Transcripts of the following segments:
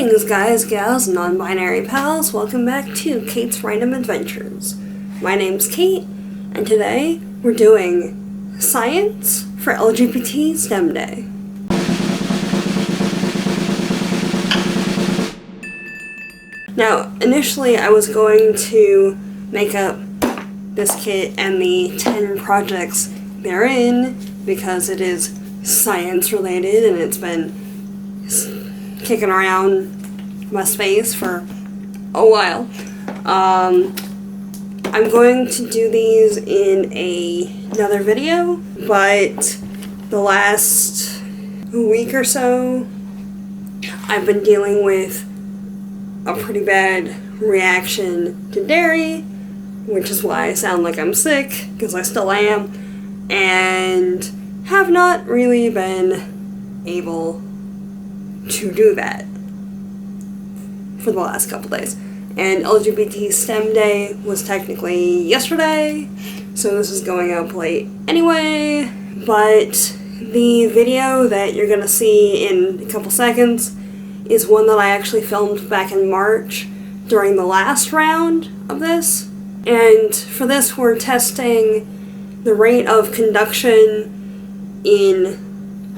Greetings guys, gals, non-binary pals, welcome back to Kate's Random Adventures. My name's Kate, and today we're doing Science for LGBT STEM Day. Now, initially I was going to make up this kit and the 10 projects therein because it is science related and it's been kicking around my space for a while. I'm going to do these in another video, but the last week or so I've been dealing with a pretty bad reaction to dairy, which is why I sound like I'm sick, because I still am, and have not really been able to do that for the last couple days. And LGBT STEM Day was technically yesterday, so this is going up late anyway, but the video that you're gonna see in a couple seconds is one that I actually filmed back in March during the last round of this. And for this, we're testing the rate of conduction in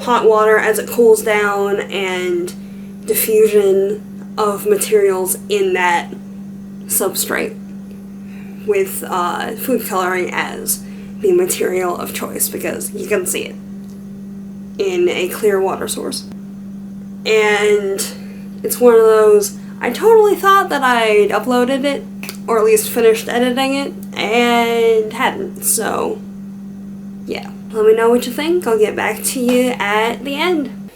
hot water as it cools down and diffusion of materials in that substrate, with food coloring as the material of choice because you can see it in a clear water source. And it's one of those, I totally thought that I'd uploaded it, or at least finished editing it, and hadn't, so yeah. Let me know what you think. I'll get back to you at the end.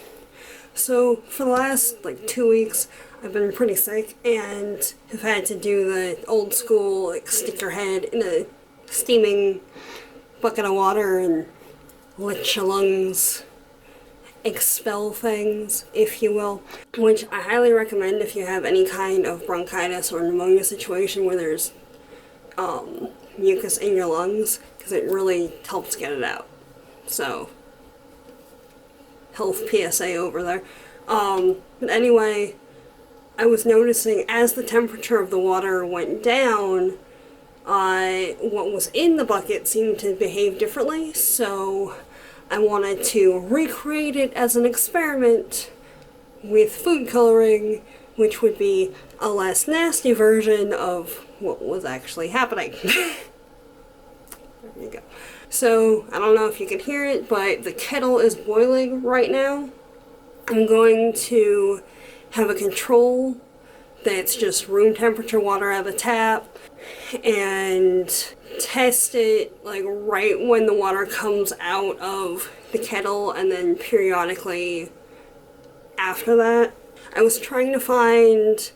So, for the last, 2 weeks, I've been pretty sick, and have had to do the old school, stick your head in a steaming bucket of water and let your lungs expel things, if you will, which I highly recommend if you have any kind of bronchitis or pneumonia situation where there's mucus in your lungs, because it really helps get it out. So, health PSA over there. But anyway, I was noticing as the temperature of the water went down, what was in the bucket seemed to behave differently, so I wanted to recreate it as an experiment with food coloring, which would be a less nasty version of what was actually happening. There you go. So, I don't know if you can hear it, but the kettle is boiling right now. I'm going to have a control that's just room temperature water out of the tap and test it right when the water comes out of the kettle, and then periodically after that. I was trying to find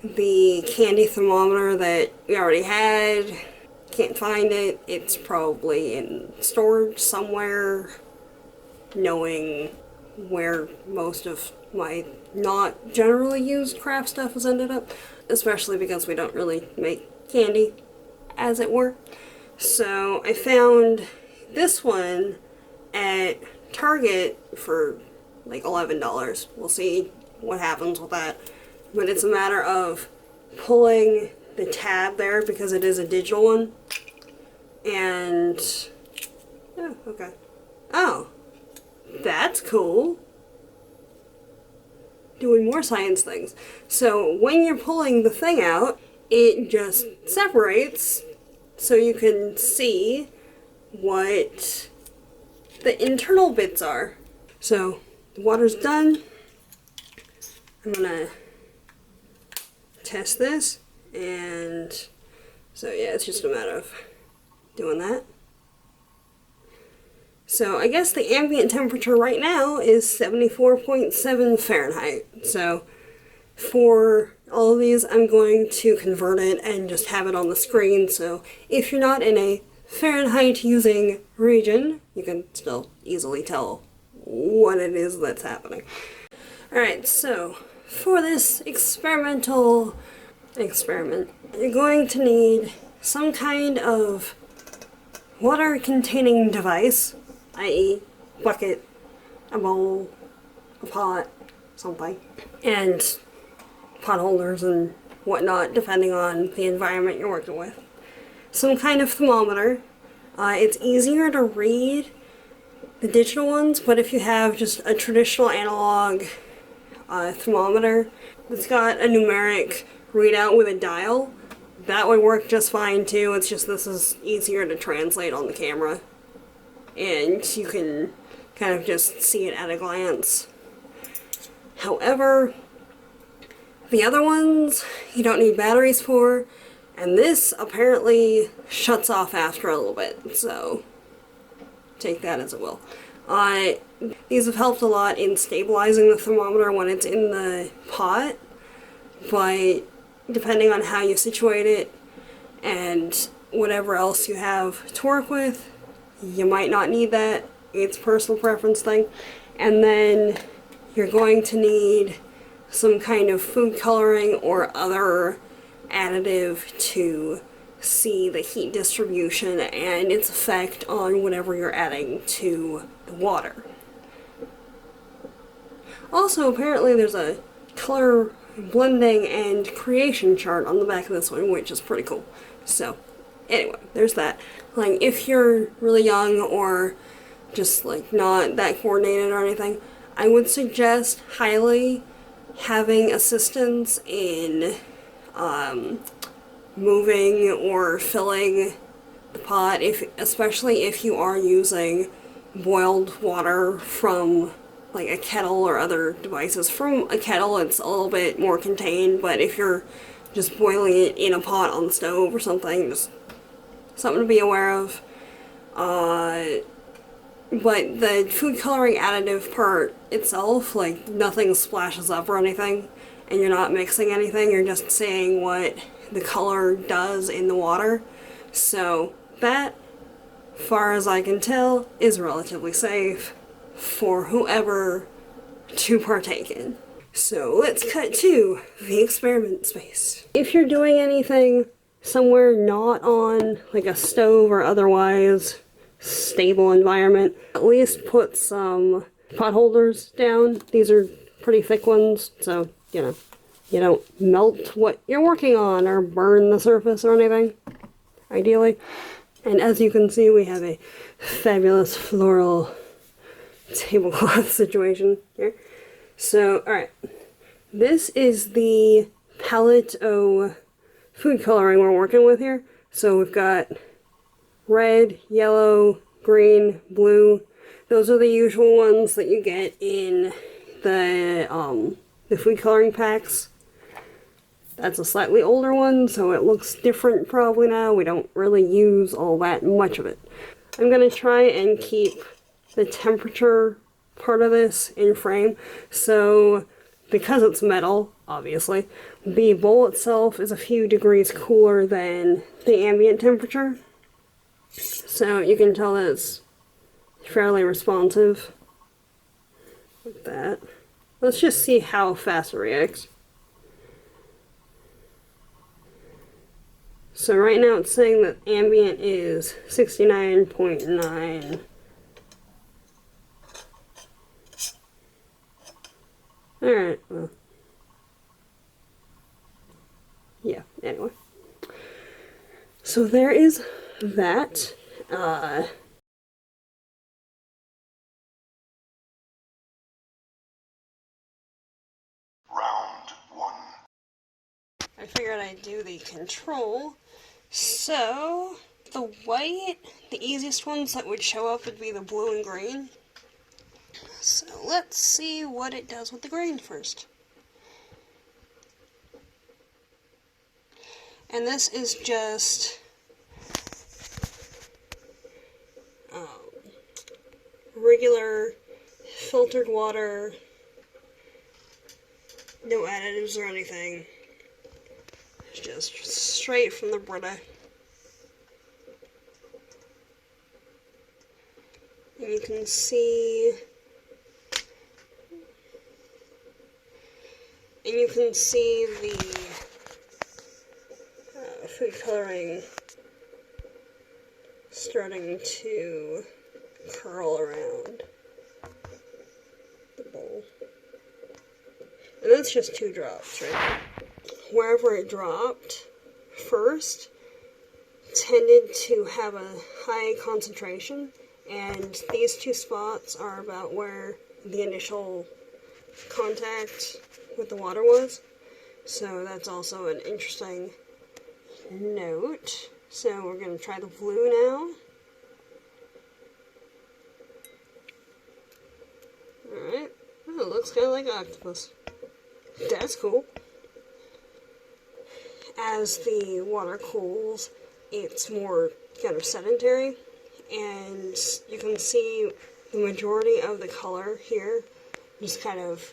the candy thermometer that we already had. Can't find it. It's probably in storage somewhere, knowing where most of my not generally used craft stuff has ended up, especially because we don't really make candy, as it were. So I found this one at Target for $11. We'll see what happens with that. But it's a matter of pulling the tab there because it is a digital one. And oh, okay. Oh, that's cool. Doing more science things. So when you're pulling the thing out, it just separates so you can see what the internal bits are. So the water's done. I'm gonna test this, and so yeah, it's just a matter of doing that. So I guess the ambient temperature right now is 74.7 Fahrenheit. So for all of these, I'm going to convert it and just have it on the screen, so if you're not in a Fahrenheit using region, you can still easily tell what it is that's happening. Alright, so for this experimental experiment, you're going to need some kind of water-containing device, i.e. bucket, a bowl, a pot, something. And pot holders and whatnot, depending on the environment you're working with. Some kind of thermometer. It's easier to read the digital ones, but if you have just a traditional analog thermometer that's got a numeric readout with a dial, that would work just fine too. It's just this is easier to translate on the camera, and you can kind of just see it at a glance. However, the other ones you don't need batteries for, and this apparently shuts off after a little bit, so take that as it will. These have helped a lot in stabilizing the thermometer when it's in the pot, but depending on how you situate it and whatever else you have to work with, you might not need that. It's a personal preference thing. And then you're going to need some kind of food coloring or other additive to see the heat distribution and its effect on whatever you're adding to the water. Also, apparently there's a color blending and creation chart on the back of this one, which is pretty cool. So, anyway, there's that. Like, if you're really young or just, like, not that coordinated or anything, I would suggest highly having assistance in moving or filling the pot, especially if you are using boiled water from like a kettle or other devices. From a kettle it's a little bit more contained, but if you're just boiling it in a pot on the stove or something, just something to be aware of. But the food coloring additive part itself, like, nothing splashes up or anything, and you're not mixing anything, you're just seeing what the color does in the water. So that, far as I can tell, is relatively safe for whoever to partake in. So let's cut to the experiment space. If you're doing anything somewhere not on like a stove or otherwise stable environment, at least put some pot holders down. These are pretty thick ones, so you know, you don't melt what you're working on or burn the surface or anything, ideally. And as you can see, we have a fabulous floral tablecloth situation here. So, alright, this is the palette of food coloring we're working with here. So we've got red, yellow, green, blue. Those are the usual ones that you get in the food coloring packs. That's a slightly older one, so it looks different probably now. We don't really use all that much of it. I'm going to try and keep the temperature part of this in frame. So, because it's metal, obviously, the bowl itself is a few degrees cooler than the ambient temperature. So you can tell that it's fairly responsive with that. Let's just see how fast it reacts. So right now it's saying that ambient is 69.9. Alright, well. Yeah, anyway. So there is that. Round one. I figured I'd do the control. So, the white, the easiest ones that would show up would be the blue and green. So let's see what it does with the green first. And this is just regular filtered water, no additives or anything. It's just straight from the Brita. And you can see the food coloring starting to curl around the bowl. And that's just 2 drops, right? Wherever it dropped first tended to have a high concentration, and these 2 spots are about where the initial contact with the water was. So that's also an interesting note. So we're going to try the blue now. Alright. Oh, it looks kind of like octopus. That's cool. As the water cools, it's more kind of sedentary, and you can see the majority of the color here just kind of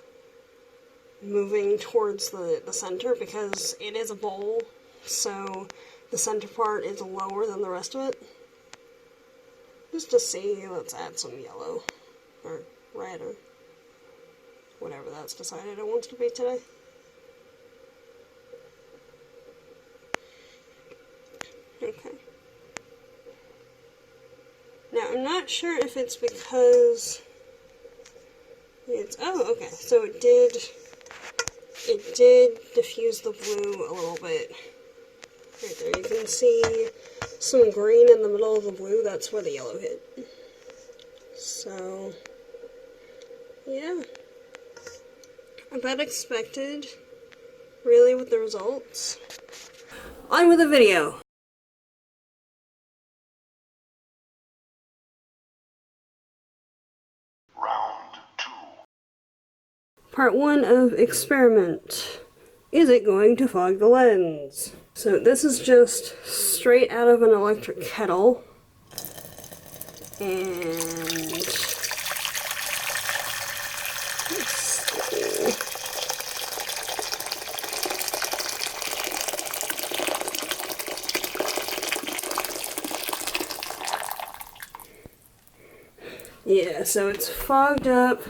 moving towards the center, because it is a bowl, so the center part is lower than the rest of it. Just to see, let's add some yellow, or red, or whatever that's decided it wants to be today. Okay. Now, I'm not sure if it's because it's, oh, okay, so it did diffuse the blue a little bit. Right there, you can see some green in the middle of the blue, that's where the yellow hit. So, yeah. About expected, really, with the results. On with the video! Round 2. Part 1 of experiment. Is it going to fog the lens? So this is just straight out of an electric kettle. And let's see. Yeah, so it's fogged up.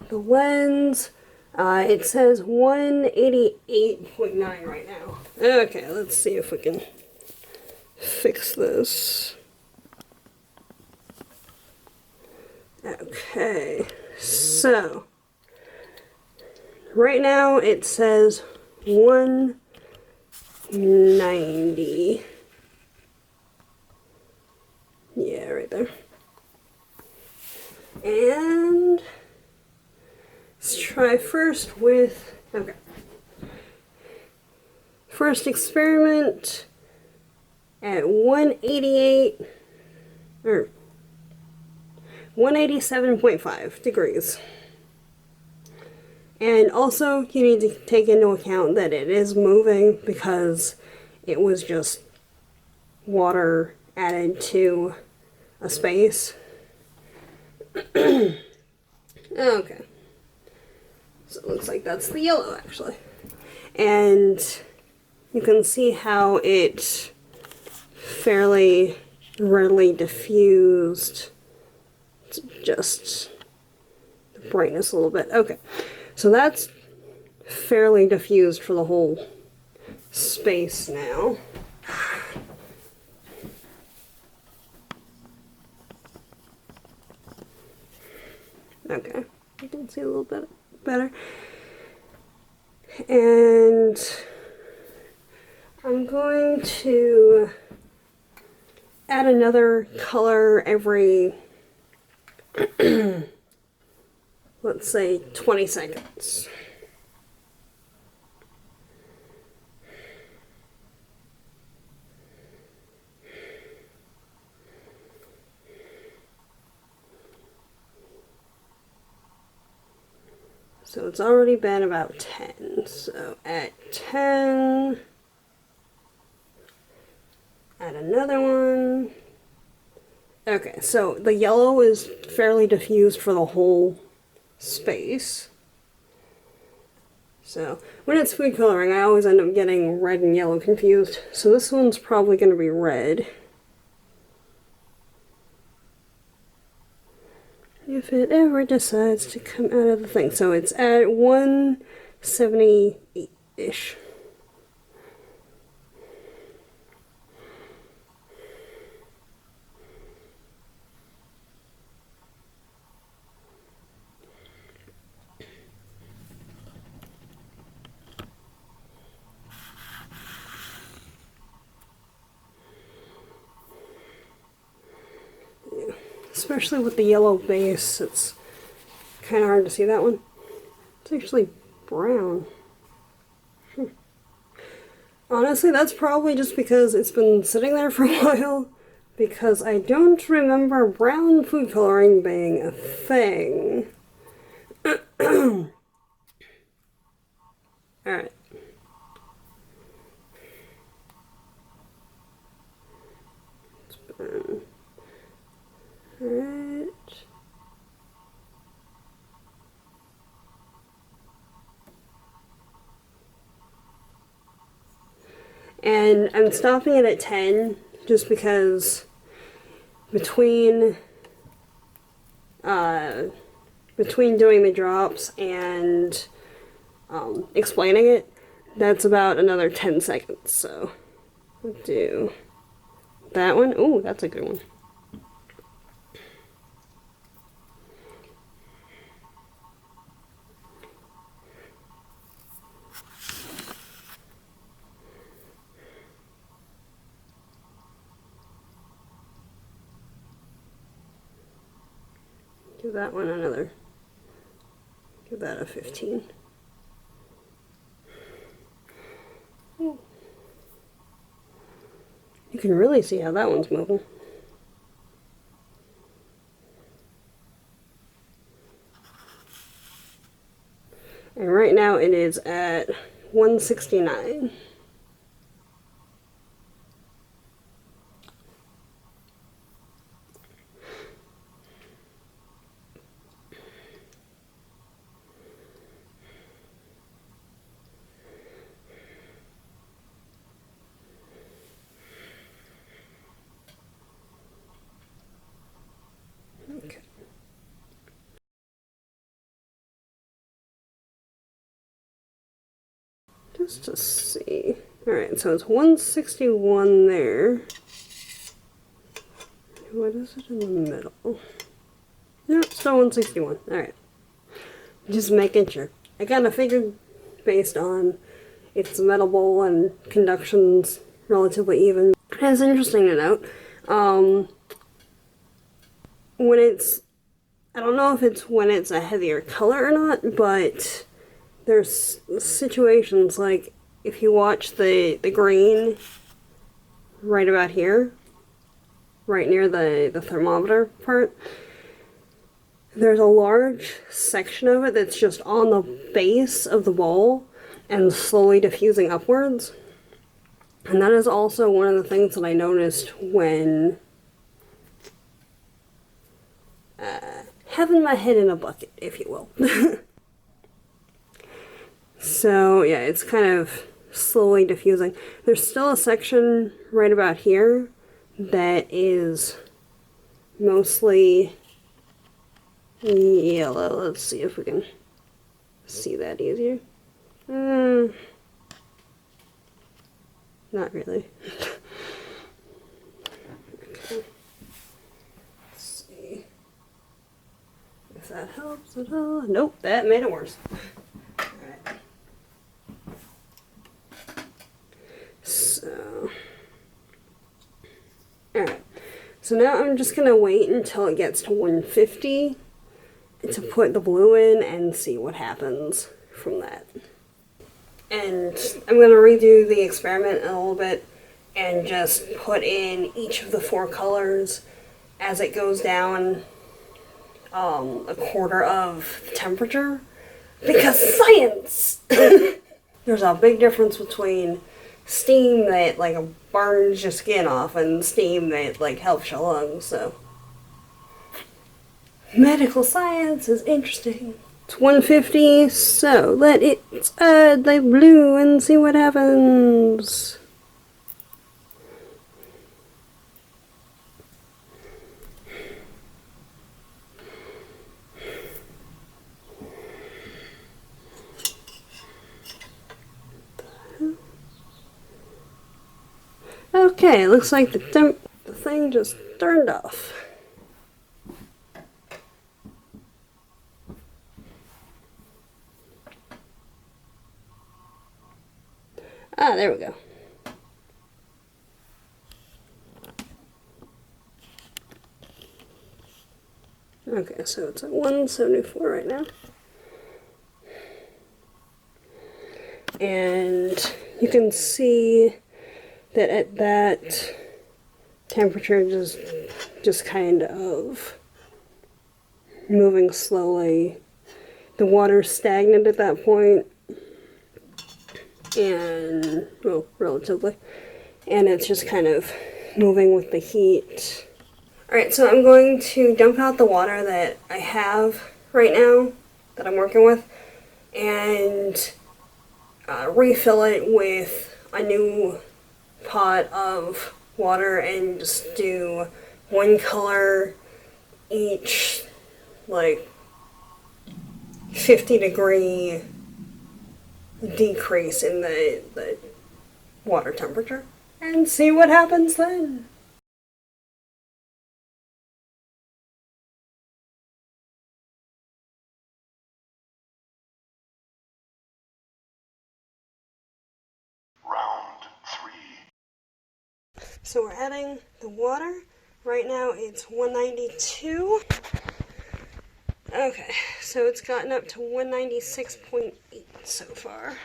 The lens, it says 188.9 right now. Okay, let's see if we can fix this. Okay, so right now it says 190. Yeah, right there. And let's try first with, okay. First experiment at 188, or 187.5 degrees. And also, you need to take into account that it is moving because it was just water added to a space. Okay. So it looks like that's the yellow, actually. And you can see how it fairly readily diffused just the brightness a little bit. Okay, so that's fairly diffused for the whole space now. Okay, you can see a little bit better. And I'm going to add another color every, let's say, 20 seconds. So it's already been about 10. So at 10, add another one. Okay, so the yellow is fairly diffused for the whole space. So when it's food coloring, I always end up getting red and yellow confused. So this one's probably going to be red. If it ever decides to come out of the thing. So it's at 178-ish. especially with the yellow base, it's kind of hard to see that one. It's actually brown. Honestly, that's probably just because it's been sitting there for a while, because I don't remember brown food coloring being a thing. Alright. Alright. And I'm stopping it at 10 just because between doing the drops and explaining it, that's about another 10 seconds. So we'll do that one. Ooh, that's a good one. Give that one another. Give that a 15. Ooh. You can really see how that one's moving. And right now it is at 169. Okay. Just to see. Alright, so it's 161 there. What is it in the middle? No, still 161. Alright. Just making sure. I kind of figured based on its metal bowl and conduction's relatively even. It's interesting to note. When it's, I don't know if it's when it's a heavier color or not, but there's situations like if you watch the green right about here, right near the thermometer part, there's a large section of it that's just on the base of the bowl and slowly diffusing upwards. And that is also one of the things that I noticed when having my head in a bucket, if you will. So yeah, it's kind of slowly diffusing. There's still a section right about here that is mostly yellow. Let's see if we can see that easier. Not really. Okay. Let's see if that helps at all. Nope, that made it worse. Alright. So, alright. So now I'm just gonna wait until it gets to 150 to put the blue in and see what happens from that. And I'm going to redo the experiment a little bit and just put in each of the 4 colors as it goes down a quarter of the temperature. Because science! There's a big difference between steam that like burns your skin off and steam that like helps your lungs, so medical science is interesting. It's 150, so let it add the blue and see what happens. Okay, looks like the thing just turned off. Ah, there we go. Okay, so it's at 174 right now. And you can see that at that temperature just kind of moving slowly. The water's stagnant at that point, and, well, relatively, and it's just kind of moving with the heat. Alright, so I'm going to dump out the water that I have right now, that I'm working with, and refill it with a new pot of water and just do one color each, like 50-degree decrease in the water temperature, and see what happens then. Round 3. So we're adding the water. Right now it's 192. Okay, so it's gotten up to 196.8 so far.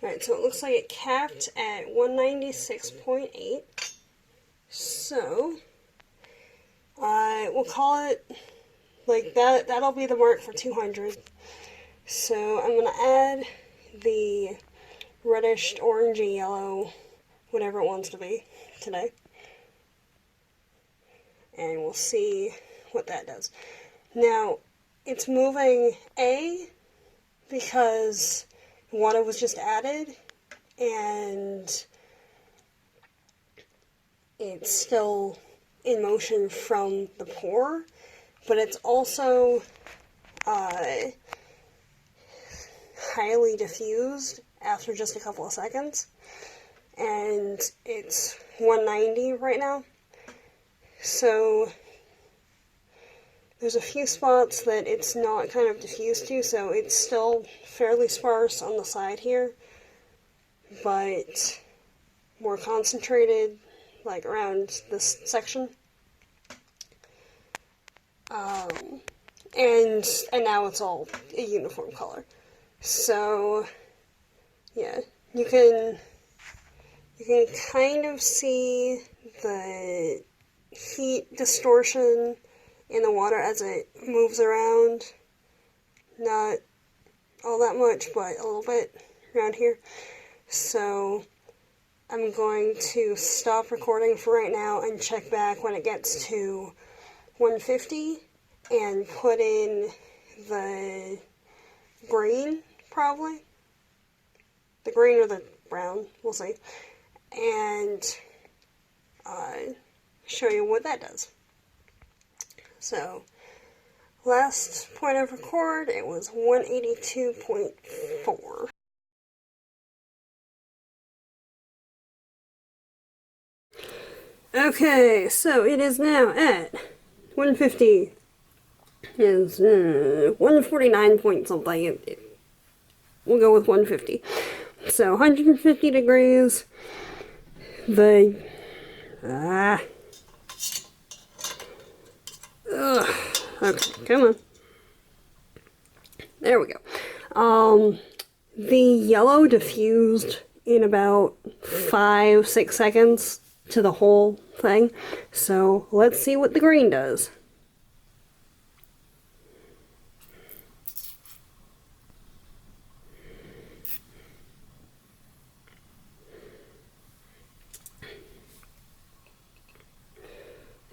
Alright, so it looks like it capped at 196.8. So, we'll call it like that. That'll be the mark for 200. So I'm going to add the reddish, orangey, yellow, whatever it wants to be today. And we'll see what that does. Now, it's moving A because water was just added, and it's still in motion from the pour, but it's also highly diffused after just a couple of seconds, and it's 190 right now. So there's a few spots that it's not kind of diffused to, so it's still fairly sparse on the side here, but more concentrated, like around this section. And now it's all a uniform color. So yeah, you can kind of see the heat distortion in the water as it moves around. Not all that much, but a little bit around here. So I'm going to stop recording for right now and check back when it gets to 150 and put in the green, probably. The green or the brown, we'll see. And show you what that does. So, last point of record, it was 182.4. Okay, so it is now at 150. Is 149 point something. We'll go with 150. So 150 degrees. Okay, come on. There we go. The yellow diffused in about 5-6 seconds to the whole thing. So let's see what the green does.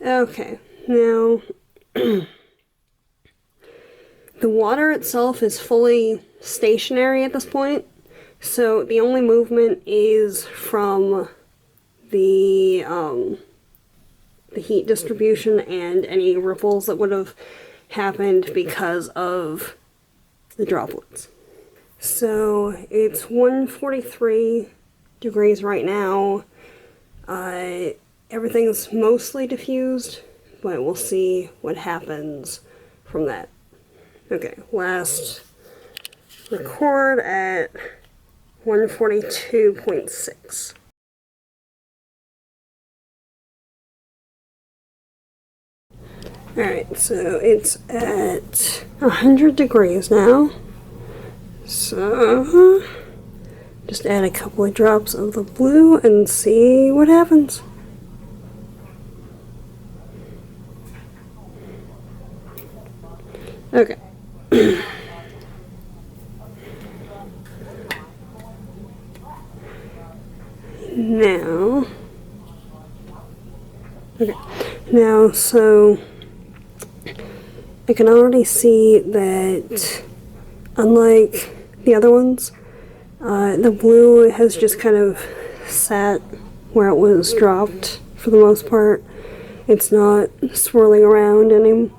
Okay, now the water itself is fully stationary at this point, so the only movement is from the heat distribution and any ripples that would have happened because of the droplets. So it's 143 degrees right now. Everything's mostly diffused, but we'll see what happens from that. Okay, last record at 142.6. Alright, so it's at 100 degrees now. So just add a couple of drops of the blue and see what happens. Okay. Now, so I can already see that unlike the other ones, the blue has just kind of sat where it was dropped for the most part. It's not swirling around any,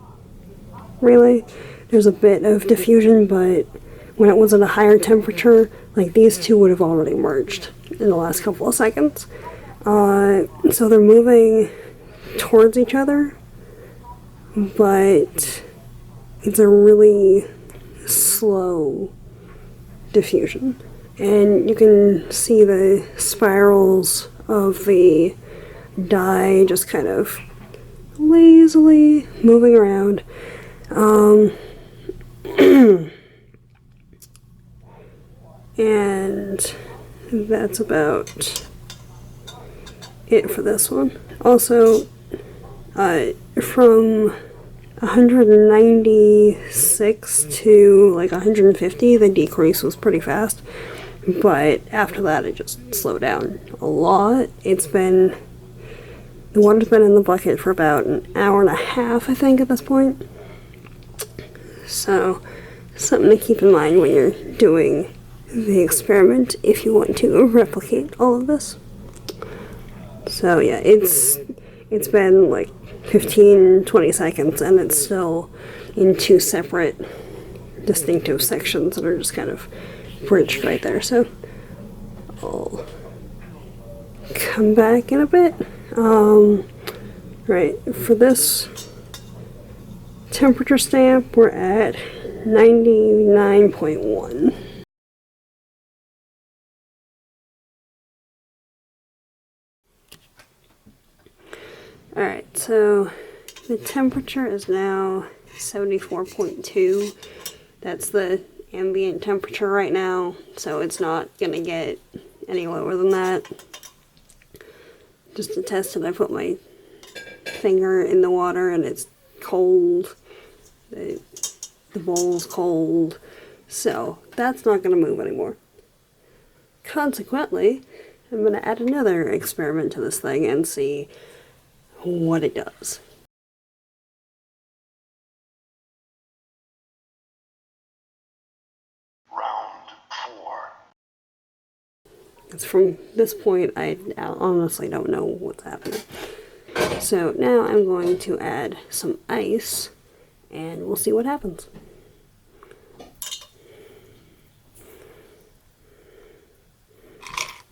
really. There's a bit of diffusion, but when it was at a higher temperature, like these two would have already merged in the last couple of seconds. So they're moving towards each other, but it's a really slow diffusion. And you can see the spirals of the dye just kind of lazily moving around. And that's about it for this one. Also, from 196 to like 150, the decrease was pretty fast. But after that, it just slowed down a lot. The water's been in the bucket for about an hour and a half, I think, at this point. So, something to keep in mind when you're doing the experiment if you want to replicate all of this. So yeah, it's been like 15-20 seconds and it's still in two separate distinctive sections that are just kind of bridged right there. So I'll come back in a bit. Right, for this temperature stamp we're at 99.1. Alright, so the temperature is now 74.2. That's the ambient temperature right now, so it's not gonna get any lower than that. Just to test it, I put my finger in the water and it's cold. The bowl's cold, so that's not gonna move anymore. Consequently, I'm gonna add another experiment to this thing and see what it does. Round 4. Because from this point, I honestly don't know what's happening. So now I'm going to add some ice, and we'll see what happens.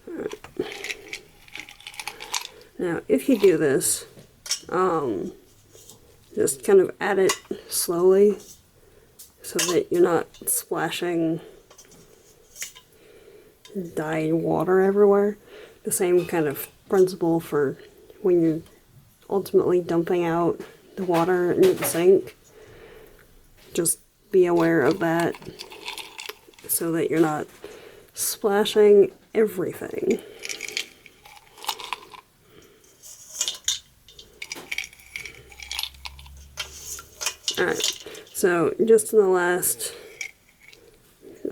Alright. Now, if you do this, just kind of add it slowly so that you're not splashing dyed water everywhere. The same kind of principle for when you're ultimately dumping out the water into the sink. Just be aware of that so that you're not splashing everything. Alright, so just in the last,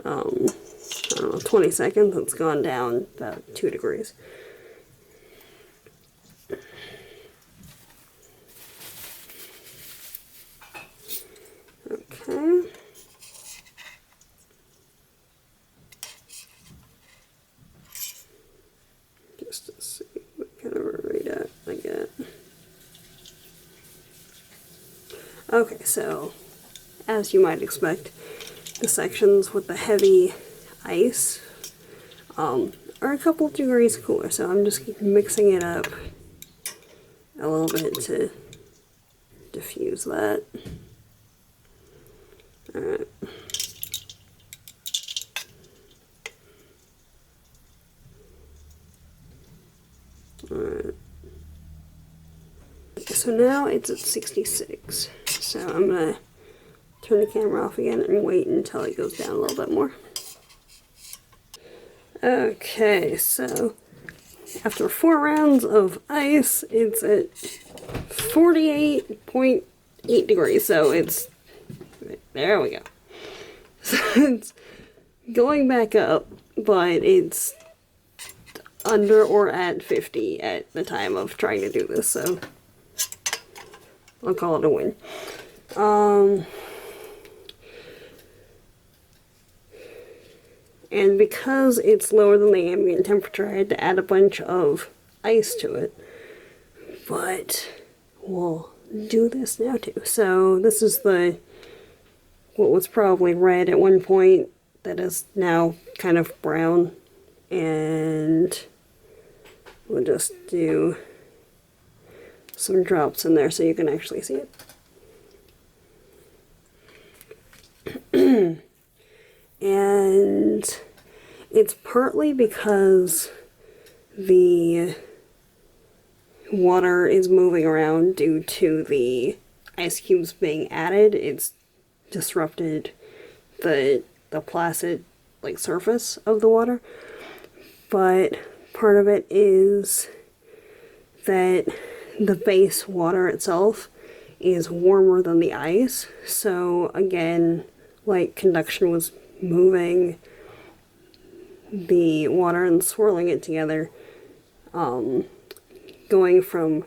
I don't know, 20 seconds, it's gone down about 2 degrees. Okay. Just to see what kind of a readout I get. Okay, so as you might expect, the sections with the heavy ice are a couple of degrees cooler, so I'm just mixing it up a little bit to diffuse that. Alright. Alright. So now it's at 66. So I'm going to turn the camera off again and wait until it goes down a little bit more. Okay, so after 4 rounds of ice, it's at 48.8 degrees. So it's, there we go. So it's going back up, but it's under or at 50 at the time of trying to do this, so I'll call it a win. And because it's lower than the ambient temperature, I had to add a bunch of ice to it. But we'll do this now too. So this is what was probably red at one point that is now kind of brown. And we'll just do some drops in there so you can actually see it. And it's partly because the water is moving around due to the ice cubes being added. It's disrupted the placid surface of the water. But part of it is that the base water itself is warmer than the ice. So again, conduction was moving the water and swirling it together, going from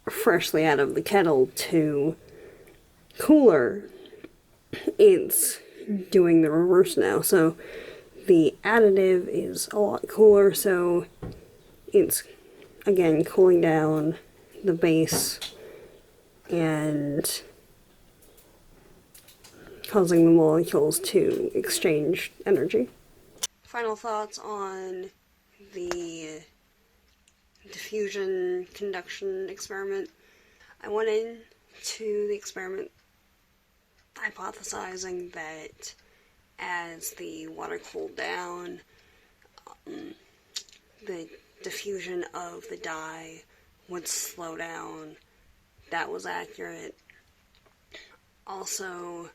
freshly out of the kettle to cooler, it's doing the reverse now. So the additive is a lot cooler, so it's again cooling down the base and causing the molecules to exchange energy. Final thoughts on the diffusion conduction experiment. I went into the experiment hypothesizing that as the water cooled down, the diffusion of the dye would slow down. That was accurate. Also,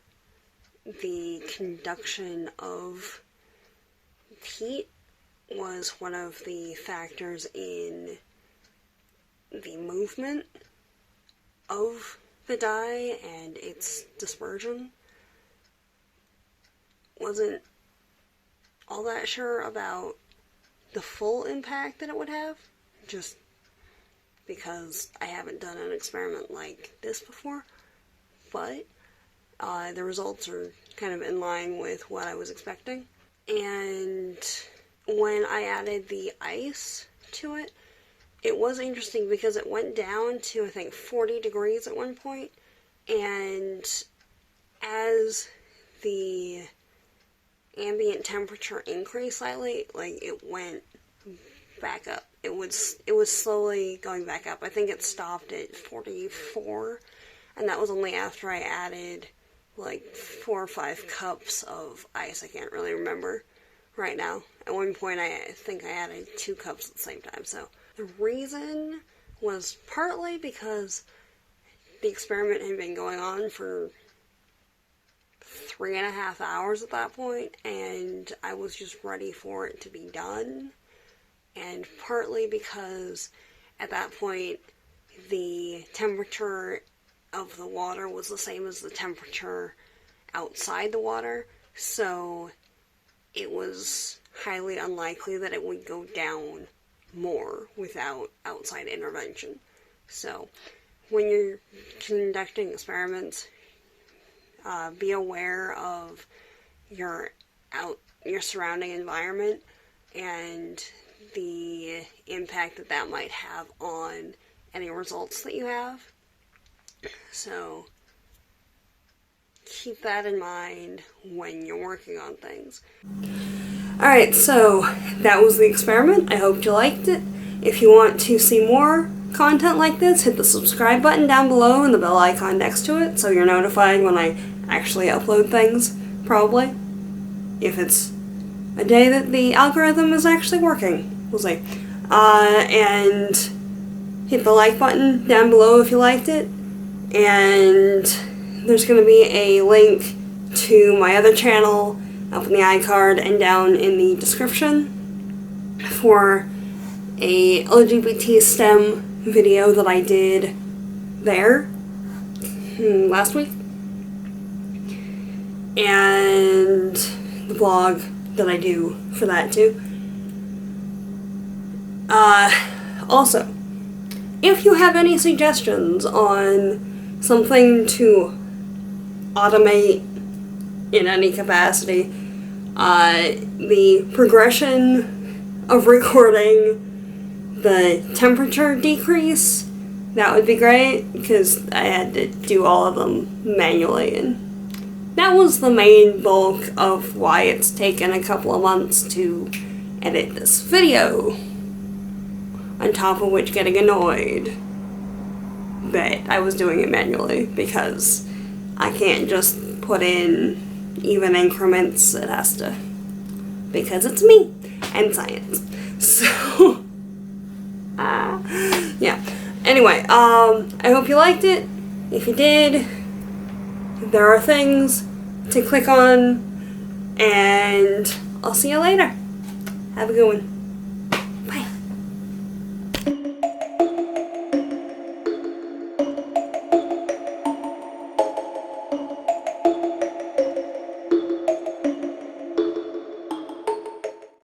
the conduction of heat was one of the factors in the movement of the dye and its dispersion. Wasn't all that sure about the full impact that it would have, just because I haven't done an experiment like this before, but the results are kind of in line with what I was expecting. And when I added the ice to it, it was interesting because it went down to, I think, 40 degrees at one point, and as the ambient temperature increased slightly, it went back up. It was slowly going back up. I think it stopped at 44, and that was only after I added 4 or 5 cups of ice. I can't really remember right now. At one point I think I added 2 cups at the same time. So the reason was partly because the experiment had been going on for 3.5 hours at that point, and I was just ready for it to be done. And partly because at that point the temperature of the water was the same as the temperature outside the water, so it was highly unlikely that it would go down more without outside intervention. So when you're conducting experiments, be aware of your surrounding environment and the impact that might have on any results that you have. So keep that in mind when you're working on things. Alright, so that was the experiment. I hope you liked it. If you want to see more content like this, hit the subscribe button down below and the bell icon next to it so you're notified when I actually upload things, probably. If it's a day that the algorithm is actually working. We'll see. And hit the like button down below if you liked it. And there's going to be a link to my other channel up in the iCard and down in the description for a LGBT STEM video that I did there last week, and the blog that I do for that too. Also, if you have any suggestions on something to automate in any capacity, the progression of recording, the temperature decrease, that would be great, because I had to do all of them manually, and that was the main bulk of why it's taken a couple of months to edit this video, on top of which getting annoyed that I was doing it manually, because I can't just put in even increments. It has to, because it's me and science. So yeah. Anyway, I hope you liked it. If you did, there are things to click on, and I'll see you later. Have a good one.